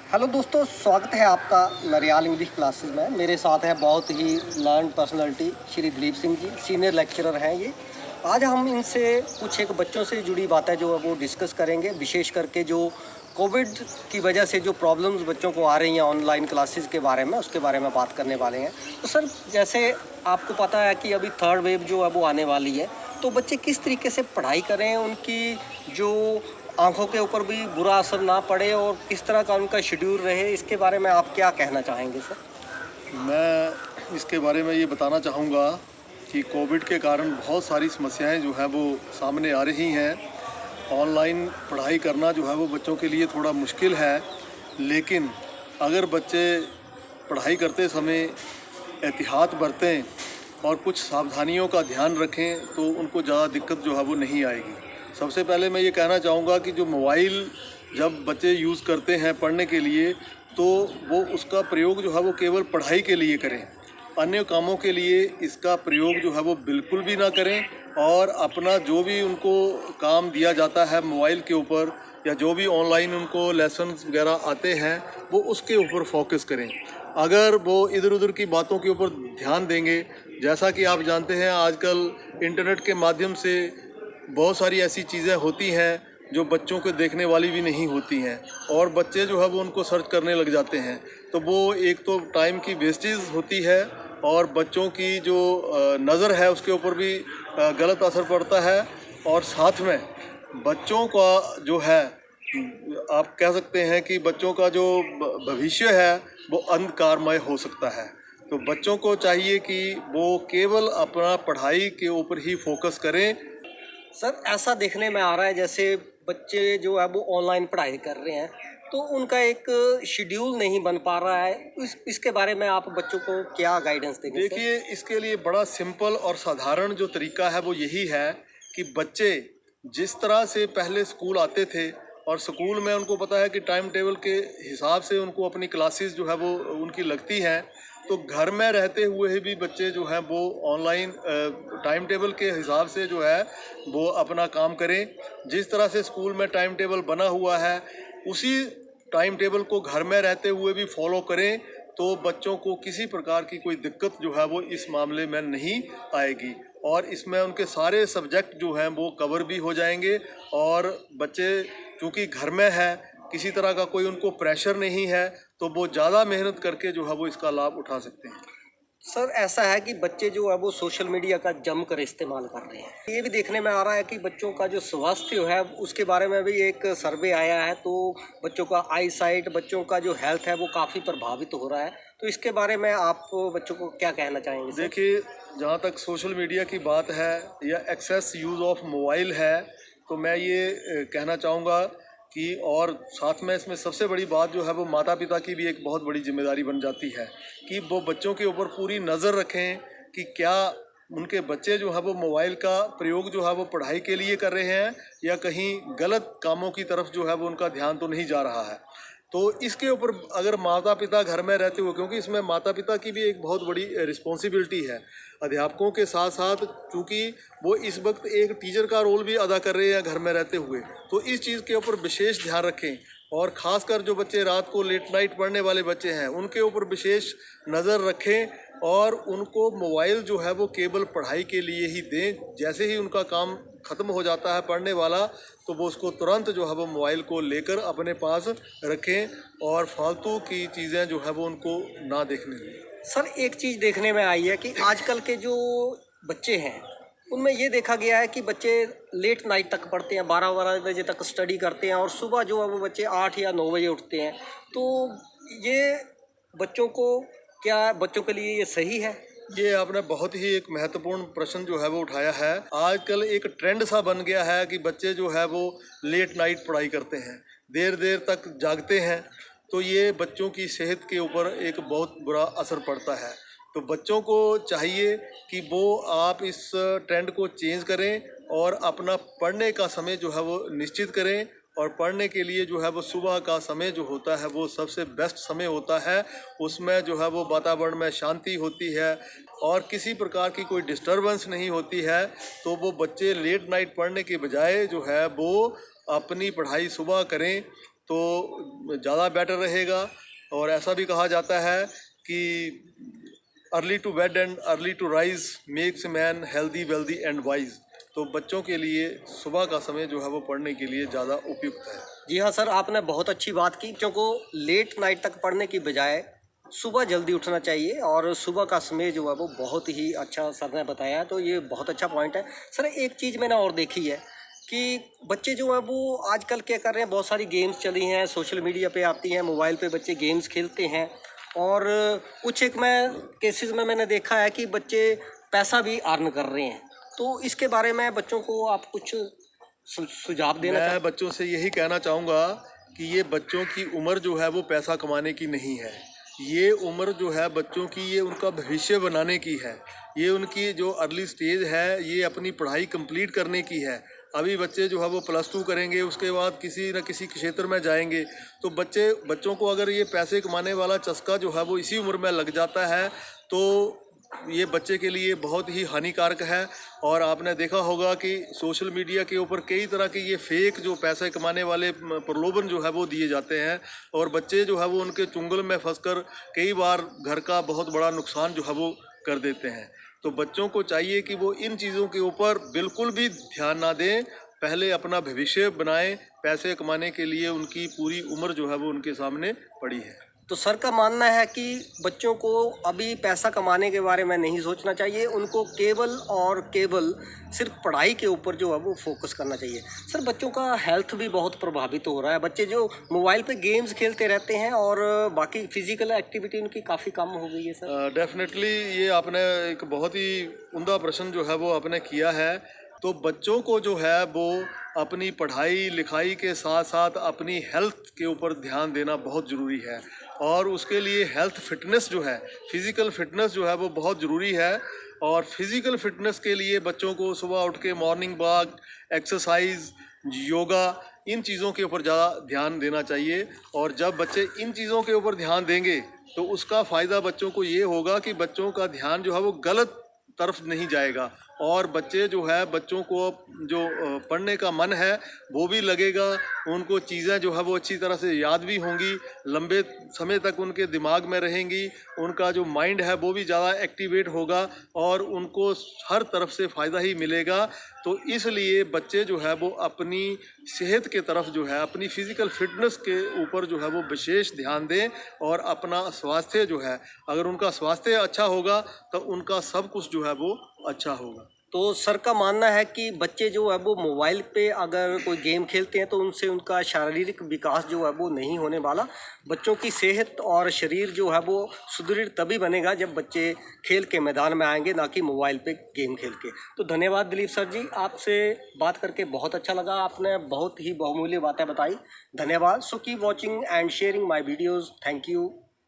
Hello दोस्तों, स्वागत है आपका नरियाल इंग्लिश क्लासेस में। मेरे साथ है बहुत ही learn personality Shri Dilip Singh ji, senior lecturer हैं ये। आज हम इनसे कुछ एक बच्चों से जुड़ी बातें जो है वो डिस्कस करेंगे, विशेष करके जो कोविड की वजह से जो प्रॉब्लम्स बच्चों को आ रही हैं ऑनलाइन क्लासेस के बारे में, उसके बारे में बात करने वाले हैं। तो सर, जैसे आपको पता है कि अभी थर्ड वेव जो है वो आने वाली है, तो बच्चे किस तरीके से पढ़ाई करें, उनकी जो आंखों के ऊपर भी बुरा असर ना पड़े और किस तरह का उनका शेड्यूल रहे, इसके बारे में आप क्या कहना चाहेंगे सर? मैं इसके बारे में ये बताना चाहूँगा कि कोविड के कारण बहुत सारी समस्याएं जो हैं वो सामने आ रही हैं। ऑनलाइन पढ़ाई करना जो है वो बच्चों के लिए थोड़ा मुश्किल है, लेकिन अगर बच्चे पढ़ाई करते समय एहतियात बरतें और कुछ सावधानियों का ध्यान रखें तो उनको ज़्यादा दिक्कत जो है वो नहीं आएगी। सबसे पहले मैं ये कहना चाहूँगा कि जो मोबाइल जब बच्चे यूज़ करते हैं पढ़ने के लिए, तो वो उसका प्रयोग जो है वो केवल पढ़ाई के लिए करें। अन्य कामों के लिए इसका प्रयोग जो है वो बिल्कुल भी ना करें, और अपना जो भी उनको काम दिया जाता है मोबाइल के ऊपर या जो भी ऑनलाइन उनको लेसन्स वगैरह आते हैं वो उसके ऊपर फोकस करें। अगर वो इधर उधर की बातों के ऊपर ध्यान देंगे, जैसा कि आप जानते हैं आजकल इंटरनेट के माध्यम से बहुत सारी ऐसी चीज़ें होती हैं जो बच्चों को देखने वाली भी नहीं होती हैं, और बच्चे जो है वो उनको सर्च करने लग जाते हैं। तो वो एक तो टाइम की वेस्टेज होती है, और बच्चों की जो नज़र है उसके ऊपर भी गलत असर पड़ता है। और साथ में बच्चों का जो है, आप कह सकते हैं कि बच्चों का जो भविष्य है वो अंधकारमय हो सकता है। तो बच्चों को चाहिए कि वो केवल अपना पढ़ाई के ऊपर ही फोकस करें। सर, ऐसा देखने में आ रहा है जैसे बच्चे जो है वो ऑनलाइन पढ़ाई कर रहे हैं, तो उनका एक शेड्यूल नहीं बन पा रहा है। इसके बारे में आप बच्चों को क्या गाइडेंस देंगे सर? देखिए, इसके लिए बड़ा सिंपल और साधारण जो तरीका है वो यही है कि बच्चे जिस तरह से पहले स्कूल आते थे और स्कूल में उनको पता है कि टाइम टेबल के हिसाब से उनको अपनी क्लासेस जो है वो उनकी लगती हैं, तो घर में रहते हुए भी बच्चे जो हैं वो ऑनलाइन टाइम टेबल के हिसाब से जो है वो अपना काम करें। जिस तरह से स्कूल में टाइम टेबल बना हुआ है उसी टाइम टेबल को घर में रहते हुए भी फॉलो करें, तो बच्चों को किसी प्रकार की कोई दिक्कत जो है वो इस मामले में नहीं आएगी, और इसमें उनके सारे सब्जेक्ट जो हैं वो कवर भी हो जाएंगे। और बच्चे चूँकि घर में है, किसी तरह का कोई उनको प्रेशर नहीं है, तो वो ज़्यादा मेहनत करके जो है वो इसका लाभ उठा सकते हैं। सर, ऐसा है कि बच्चे जो है वो सोशल मीडिया का जमकर इस्तेमाल कर रहे हैं। ये भी देखने में आ रहा है कि बच्चों का जो स्वास्थ्य है उसके बारे में भी एक सर्वे आया है, तो बच्चों का आई साइट, बच्चों का जो हेल्थ है वो काफ़ी प्रभावित हो रहा है। तो इसके बारे में आप बच्चों को क्या कहना चाहेंगे सर? देखिए, जहाँ तक सोशल मीडिया की बात है या एक्सेस यूज़ ऑफ मोबाइल है, तो मैं ये कहना चाहूँगा कि, और साथ में इसमें सबसे बड़ी बात जो है वो माता पिता की भी एक बहुत बड़ी जिम्मेदारी बन जाती है कि वो बच्चों के ऊपर पूरी नज़र रखें कि क्या उनके बच्चे जो है वो मोबाइल का प्रयोग जो है वो पढ़ाई के लिए कर रहे हैं या कहीं गलत कामों की तरफ जो है वो उनका ध्यान तो नहीं जा रहा है। तो इसके ऊपर अगर माता पिता घर में रहते हुए, क्योंकि इसमें माता पिता की भी एक बहुत बड़ी रिस्पॉन्सिबिलिटी है, अध्यापकों के साथ साथ, चूँकि वो इस वक्त एक टीचर का रोल भी अदा कर रहे हैं घर में रहते हुए, तो इस चीज़ के ऊपर विशेष ध्यान रखें। और ख़ासकर जो बच्चे रात को लेट नाइट पढ़ने वाले बच्चे हैं उनके ऊपर विशेष नज़र रखें, और उनको मोबाइल जो है वो केवल पढ़ाई के लिए ही दें। जैसे ही उनका काम ख़त्म हो जाता है पढ़ने वाला, तो वो उसको तुरंत जो है वो मोबाइल को लेकर अपने पास रखें, और फालतू की चीज़ें जो है वो उनको ना देखने दें। सर, एक चीज़ देखने में आई है कि आजकल के जो बच्चे हैं उनमें ये देखा गया है कि बच्चे लेट नाइट तक पढ़ते हैं, 12-12 बजे तक स्टडी करते हैं, और सुबह जो है वो बच्चे 8 या 9 बजे उठते हैं। तो ये बच्चों को, क्या बच्चों के लिए ये सही है? ये आपने बहुत ही एक महत्वपूर्ण प्रश्न जो है वो उठाया है। आजकल एक ट्रेंड सा बन गया है कि बच्चे जो है वो लेट नाइट पढ़ाई करते हैं, देर देर तक जागते हैं, तो ये बच्चों की सेहत के ऊपर एक बहुत बुरा असर पड़ता है। तो बच्चों को चाहिए कि वो आप इस ट्रेंड को चेंज करें और अपना पढ़ने का समय जो है वो निश्चित करें, और पढ़ने के लिए जो है वो सुबह का समय जो होता है वो सबसे बेस्ट समय होता है। उसमें जो है वो वातावरण में शांति होती है और किसी प्रकार की कोई डिस्टरबेंस नहीं होती है, तो वो बच्चे लेट नाइट पढ़ने के बजाय जो है वो अपनी पढ़ाई सुबह करें। तो ज़्यादा बेटर रहेगा। और ऐसा भी कहा जाता है कि early to bed and early to rise makes man healthy wealthy and wise. तो बच्चों के लिए सुबह का समय जो है वो पढ़ने के लिए ज़्यादा उपयुक्त है। जी हाँ सर, आपने बहुत अच्छी बात की। बच्चों को लेट नाइट तक पढ़ने की बजाय सुबह जल्दी उठना चाहिए और सुबह का समय जो है वो बहुत ही अच्छा सर ने बताया, तो ये बहुत अच्छा पॉइंट है। सर एक चीज़ मैंने और देखी है कि बच्चे जो हैं वो आजकल क्या कर रहे हैं, बहुत सारी गेम्स चली हैं, सोशल मीडिया पे आती हैं, मोबाइल पे बच्चे गेम्स खेलते हैं और कुछ एक मैं केसेस में मैंने देखा है कि बच्चे पैसा भी अर्न कर रहे हैं। तो इसके बारे में बच्चों को आप कुछ सुझाव देना मैं बच्चों से यही कहना चाहूँगा कि ये बच्चों की उम्र जो है वो पैसा कमाने की नहीं है। ये उम्र जो है बच्चों की, ये उनका भविष्य बनाने की है। ये उनकी जो अर्ली स्टेज है, ये अपनी पढ़ाई कंप्लीट करने की है। अभी बच्चे जो है वो +2 करेंगे, उसके बाद किसी न किसी क्षेत्र में जाएंगे। तो बच्चों को अगर ये पैसे कमाने वाला चस्का जो है वो इसी उम्र में लग जाता है तो ये बच्चे के लिए बहुत ही हानिकारक है। और आपने देखा होगा कि सोशल मीडिया के ऊपर कई तरह के ये फेक जो पैसे कमाने वाले प्रलोभन जो है वो दिए जाते हैं और बच्चे जो है वो उनके चुंगल में फंसकर कई बार घर का बहुत बड़ा नुकसान जो है वो कर देते हैं। तो बच्चों को चाहिए कि वो इन चीज़ों के ऊपर बिल्कुल भी ध्यान ना दें, पहले अपना भविष्य बनाएं। पैसे कमाने के लिए उनकी पूरी उम्र जो है वो उनके सामने पड़ी है। तो सर का मानना है कि बच्चों को अभी पैसा कमाने के बारे में नहीं सोचना चाहिए, उनको केवल और केवल सिर्फ पढ़ाई के ऊपर जो है वो फोकस करना चाहिए। सर बच्चों का हेल्थ भी बहुत प्रभावित हो रहा है, बच्चे जो मोबाइल पे गेम्स खेलते रहते हैं और बाकी फिजिकल एक्टिविटी उनकी काफ़ी कम हो गई है सर। डेफिनेटली ये आपने एक बहुत ही उम्दा प्रश्न जो है वो आपने किया है। तो बच्चों को जो है वो अपनी पढ़ाई लिखाई के साथ साथ अपनी हेल्थ के ऊपर ध्यान देना बहुत ज़रूरी है और उसके लिए हेल्थ फिटनेस जो है, फिज़िकल फिटनेस जो है वो बहुत ज़रूरी है। और फिज़िकल फिटनेस के लिए बच्चों को सुबह उठ के मॉर्निंग वॉक, एक्सरसाइज, योगा, इन चीज़ों के ऊपर ज़्यादा ध्यान देना चाहिए। और जब बच्चे इन चीज़ों के ऊपर ध्यान देंगे तो उसका फ़ायदा बच्चों को ये होगा कि बच्चों का ध्यान जो है वो गलत तरफ नहीं जाएगा और बच्चे जो है, बच्चों को जो पढ़ने का मन है वो भी लगेगा, उनको चीज़ें जो है वो अच्छी तरह से याद भी होंगी, लंबे समय तक उनके दिमाग में रहेंगी, उनका जो माइंड है वो भी ज़्यादा एक्टिवेट होगा और उनको हर तरफ से फ़ायदा ही मिलेगा। तो इसलिए बच्चे जो है वो अपनी सेहत के तरफ जो है, अपनी फ़िज़िकल फिटनेस के ऊपर जो है वो विशेष ध्यान दें और अपना स्वास्थ्य जो है, अगर उनका स्वास्थ्य अच्छा होगा तो उनका सब कुछ जो है वो अच्छा होगा। तो सर का मानना है कि बच्चे जो है वो मोबाइल पे अगर कोई गेम खेलते हैं तो उनसे उनका शारीरिक विकास जो है वो नहीं होने वाला। बच्चों की सेहत और शरीर जो है वो सुदृढ़ तभी बनेगा जब बच्चे खेल के मैदान में आएंगे, ना कि मोबाइल पे गेम खेल के। तो धन्यवाद दिलीप सर जी, आपसे बात करके बहुत अच्छा लगा, आपने बहुत ही बहुमूल्य बातें बताई। धन्यवाद। So keep watching and sharing my videos. Thank you.